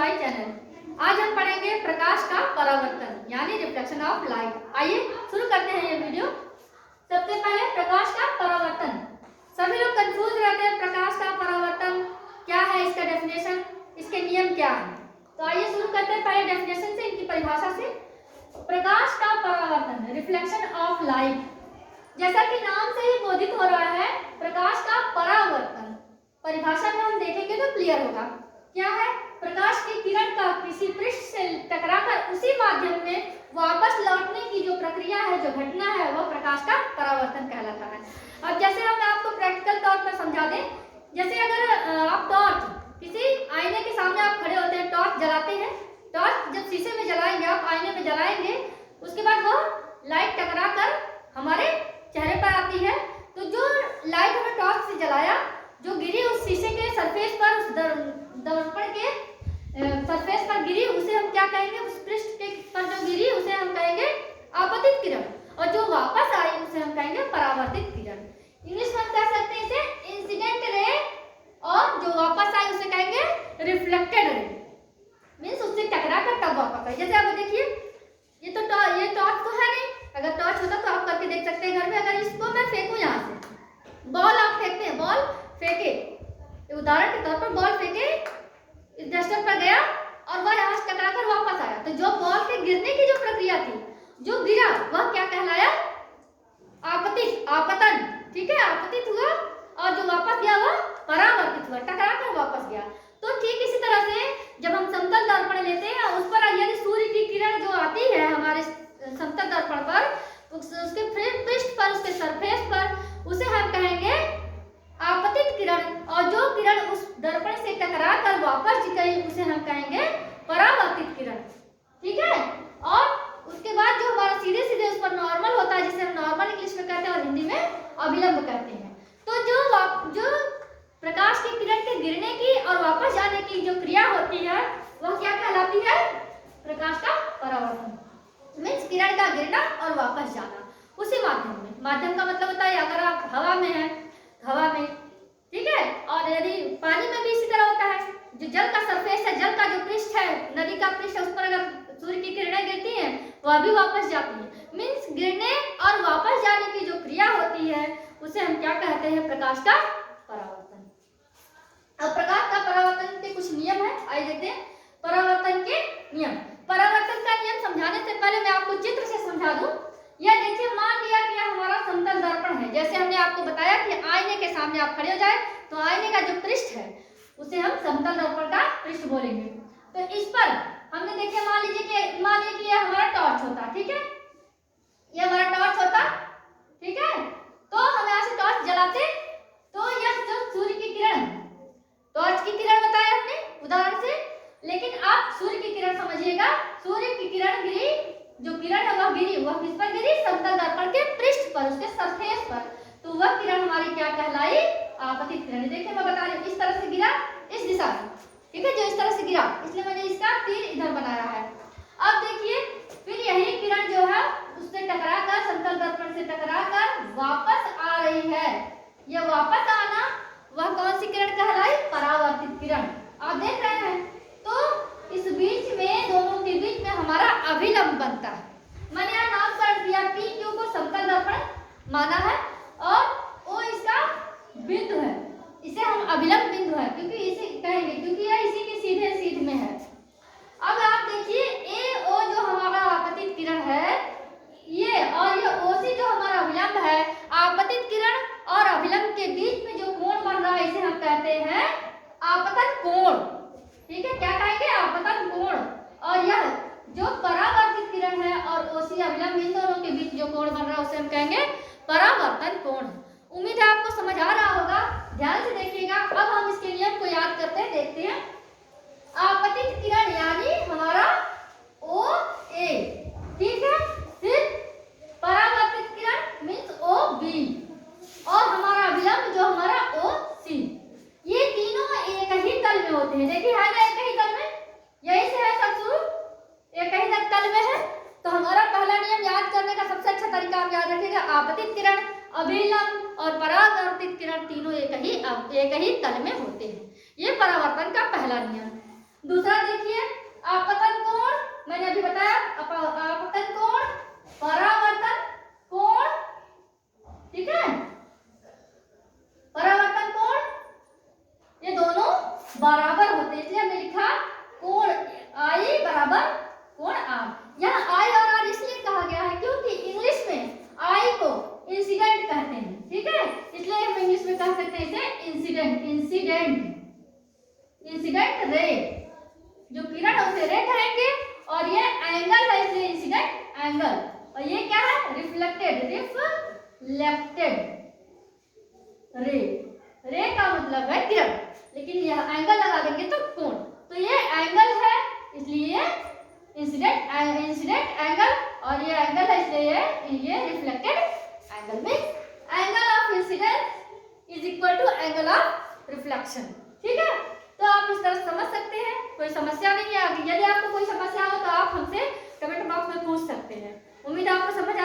My channel. आज हम पढ़ेंगे प्रकाश का परावर्तन यानी रिफ्लेक्शन ऑफ लाइट। आइए शुरू करते हैं ये वीडियो। सबसे पहले प्रकाश का परावर्तन। सभी लोग कंफ्यूज रहते हैं, प्रकाश का परावर्तन क्या है, इसका डेफिनेशन, इसके नियम क्या है। तो आइए शुरू करते हैं पहले डेफिनेशन से, इनकी परिभाषा से। प्रकाश का परावर्तन, रिफ्लेक्शन ऑफ लाइट, जैसा कि नाम से ही बोधित हो रहा है, प्रकाश का परावर्तन। परिभाषा में हम देखेंगे तो क्लियर होगा। क्या है? प्रकाश की किरण का किसी पृष्ठ से टकराकर उसी माध्यम में वापस लौटने की जो प्रक्रिया है, जो घटना है, वह प्रकाश का परावर्तन कहलाता है। अब जैसे हम आपको प्रैक्टिकल तौर पर समझा दें, जैसे अगर आप टॉर्च, किसी आईने के सामने आप खड़े होते हैं, टॉर्च जलाते हैं। टॉर्च जब शीशे में जलाएंगे, आप आईने में जलाएंगे, उसके बाद वो लाइट टकरा कर हमारे चेहरे पर आती है। तो जो लाइट हमें टॉर्च से जलाया, जो गिरी उस शीशे के सरफेस पर, उस दर्पण के सरफेस पर गिरी, उसे हम क्या कहेंगे? उस पृष्ठ के पर जो गिरी उसे हम कहेंगे आपतित किरण, और जो वापस आई उसे हम कहेंगे परावर्तित किरण। इंग्लिश में हम कह सकते हैं इसे इंसिडेंट रे, और जो वापस आई उसे कहेंगे रिफ्लेक्टेड रे, मींस उससे टकरा कर तब वापस आई। जैसे आप देखिए, ये टॉर्च तो है नहीं। अगर टॉर्च होता तो आप करके देख सकते हैं घर में। अगर इसको मैं फेंकूं यहाँ से, बॉल आप फेंकते हैं, बॉल फेंके, उदाहरण के तौर पर बॉल फेंके, इस डस्टर पर गया और वह यहाँ से टकराकर वापस आया, तो जो बॉल के गिरने की जो प्रक्रिया थी, जो गिरा, वह क्या कहलाया? आपतित, आपतन। ठीक है, आपतित हुआ, और जो वापस गया वह परावर्तित हुआ, टकराकर वापस गया। तो ठीक इसी तरह से जब हम समतल दर्पण लेते हैं, उस पर यदि सूर्य की किरण जो आती है हमारे समतल दर्पण पर, उसके पृष्ठ पर, उसके सरफेस पर, उसे हम कहेंगे आपतित किरण, और जो किरण उस दर्पण से टकरा कर वापस गई उसे हम कहेंगे परावर्तित किरण। ठीक है, और उसके बाद जो हमारा सीधे सीधे उस पर नॉर्मल होता है, जिसे हम नॉर्मल इंग्लिश में कहते हैं और हिंदी में अभिलंब कहते हैं। तो जो प्रकाश की किरण के गिरने की और वापस जाने की जो क्रिया होती है, वह क्या कहलाती है? प्रकाश का परावर्तन। मीन्स किरण का गिरना और वापस जाना उसी माध्यम में। माध्यम का मतलब होता है, अगर आप हवा में हैं, हवा में, ठीक है, और यदि पानी में भी इसी तरह होता है। जो जल का सरफेस है, जल का जो पृष्ठ है, नदी का पृष्ठ है, उस पर अगर सूर्य की किरणें गिरती हैं, वह भी वापस जाती है। मीन्स गिरने और वापस जाने की जो क्रिया होती है, उसे हम क्या कहते हैं? प्रकाश का परावर्तन। अब प्रकाश का परावर्तन के कुछ नियम है, आइए देखते हैं परावर्तन के नियम। परावर्तन का नियम समझाने से पहले मैं आपको चित्र से समझा दूं। यह देखिए, मान लिया कि हमारा समतल दर्पण है। जैसे हमने आपको बताया कि आईने के सामने आप खड़े हो जाए, तो आईने का जो पृष्ठ है उसे हम समतल दर्पण का पृष्ठ बोलेंगे। तो इस पर हमने देखिए, मान लीजिए कि यह हमारा टॉर्च होता, ठीक है, यह हमारा टॉर्च होता, ठीक है। तो हम यहाँ से टॉर्च जलाते, तो यह जो सूर्य की किरण, टॉर्च की किरण बताया हमने उदाहरण से, लेकिन आप सूर्य की किरण समझिएगा। सूर्य की किरण गिरी, जो किरण है वह गिरी, वह किस पर गिरी? समतल दर्पण के पृष्ठ पर, उसके सरफेस पर। तो वह किरण हमारी क्या कहलाई? आपतित किरण। देखिए मैं बता रही हूँ, इस तरह से गिरा, इस दिशा में, ठीक है, जो इस तरह से गिरा, इसलिए मैंने इसका तीर इधर बनाया है। अब देखिए, फिर यही किरण जो है उससे टकराकर, समतल दर्पण से टकराकर वापस आ रही है। यह वापस आना, वह कौन सी किरण कहलाई? परावर्तित किरण। आप देख रहे हैं, तो इस बीच में, दोनों के बीच में हमारा अभिलंब बनता है। मैंने यहाँ नामकरण दिया, पी क्यू को समतल दर्पण माना है, और ओ इसका बिंदु है, इसे हम अभिलंब बिंदु है क्योंकि इसे कहेंगे, क्योंकि यह इसी के सीधे सीध में है। अब आप देखिए, ए ओ जो हमारा आपतित किरण है, ये और ये ओ सी जो हमारा अभिलंब है, आपतित किरण और अभिलंब के बीच में जो कोण बन रहा है, इसे हम कहते हैं आपतन कोण। ठीक है, क्या कहेंगे? आपतन कोण। और यह जो परावर्तित किरण है और ओसी अभिलंब, इन दोनों के बीच जो कोण बन रहा है, उसे हम कहेंगे परावर्तन कोण। उम्मीद है आपको समझ आ रहा होगा, ध्यान से देखिएगा। अब हम इसके नियम को याद करते हैं, देखते हैं। आपतित किरण यानी हमारा ओ ए, ठीक है, फिर परावर्तित किरण मीन्स ओ बी, और हमारा अभिलंब जो हमारा ओ सी। ये तीनों एक ही तल में होते हैं। देखिए है ना, एक ही तल में, यही से है सब शुरू, एक ही तल में है। तो हमारा पहला नियम याद करने का सबसे अच्छा तरीका आप याद रखिएगा, आपतित किरण, अभिलंब और परावर्तित किरण तीनों एक ही तल में होते हैं। ये परावर्तन का पहला नियम। दूसरा देखिए, आपतन कोण, मैंने अभी बताया आपतन कोण, परावर्तन कोण, ठीक है। परावर्तन कोण ये दोनों बराबर होते हैं, इसलिए हमने लिखा कोण आई बराबर कोण आर। यहाँ आई और आर इसलिए कहा गया है क्योंकि इंग्लिश में आई को इंसिडेंट कहते हैं, ठीक है, इसलिए हम इंग्लिश में कह सकते हैं इसे इंसिडेंट, इंसिडेंट रे, जो किरण है उसे रे कहेंगे, और ये एंगल है इसलिए इंसिडेंट एंगल, और ये क्या है रिफ्लेक्टेड रे, रे का मतलब है किरण, लेकिन यह एंगल लगा देंगे तो कोण, तो ये एंगल है इसलिए इंसिडेंट एंगल, और ये एंगल है इसलिए ये रिफ्लेक्टेड एंगल में angle of incidence is equal to angle of reflection, ठीक है। तो आप इस तरह समझ सकते हैं, कोई समस्या नहीं है। आगे यदि आपको कोई समस्या हो तो आप हमसे कमेंट बॉक्स में पूछ सकते हैं। उम्मीद है आपको समझ